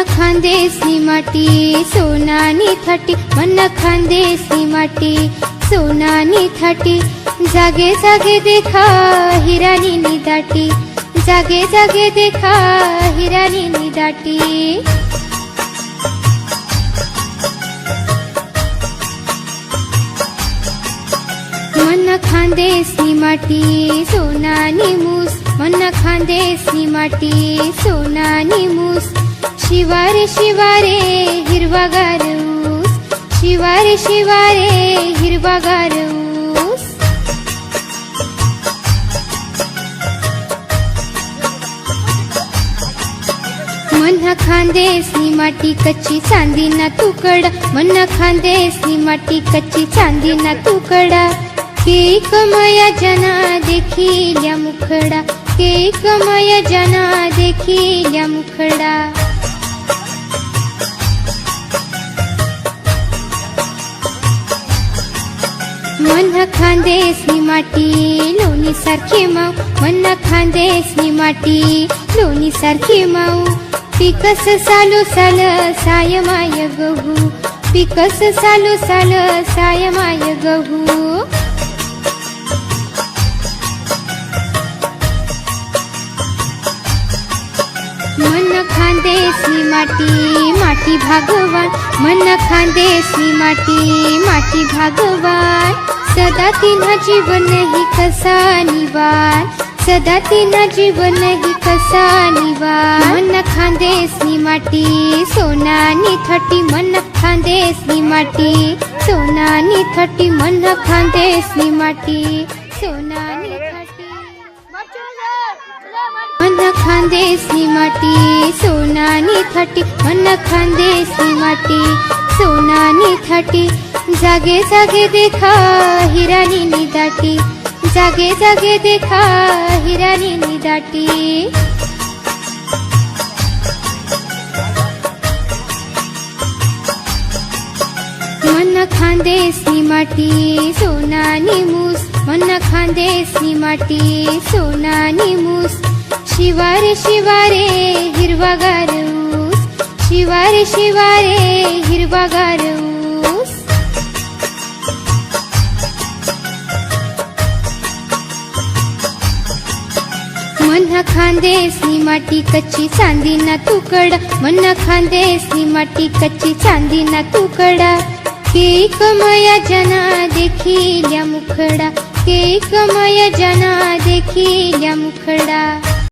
खानदेशनी माटी सोनानी थाटी, मन खानदेशनी माटी सोनानी थाटी। जागे जागे देखा हिरानी नी दाटी, जागे जागे देखा हिरानी नी दाटी। मन खानदेशनी माटी सोनानी मूस, मन खानदेशनी माटी सोनानी मूस। शिवारे शिवारे हिरवागार ऊस, शिवारे शिवारे हिरवागार ऊस। मन खानदेशनी माटी कच्ची चांदी ना तुकडा, मन खानदेशनी माटी कच्ची चांदी ना तुकडा। केक माया जना देखिल्या मुखडा, केक माया जना देखिल्या मुखडा। मन खानदेशनी माटी लोणी सारखी माऊ, मन खानदेशनी माटी लोणी सारखी माऊ। पिकस सालो साल साय माय गहू, पिकस सालो साल साय माय गहू। मन खानदेशनी माटी माटी भागवान, मन खानदेशनी माटी माटी भागवान। सदा तिन्हा जीवन ही कसा निवान, सदा तिन्हा जीवन ही कसा निवान। मन खानदेशनी माटी सोनानी थाटी, मन खानदेशनी माटी सोनानी थाटी, मन खानदेशनी माटी सोनानी थाटी। मन खानदेशनी माटी सोनानी थाटी, मन खानदेशनी माटी सोनानी थाटी। जागे जागे देखा हिरानी नी दाटी, जागे जागे देखा हिरानी नी दाटी। मन खानदेशनी माटी सोनानी मूस, मन खानदेशनी माटी सोनानी मूस। शिवारे शिवारे हिरवागार ऊस, शिवारे शिवारे हिरवागार ऊस। मन खानदेशनी माटी कच्ची चांदी ना तुकडा, मन खानदेशनी माटी कच्ची चांदी ना तुकडा। केक माया जना देखिल्या मुखडा, केक माया जना देखिल्या मुखडा।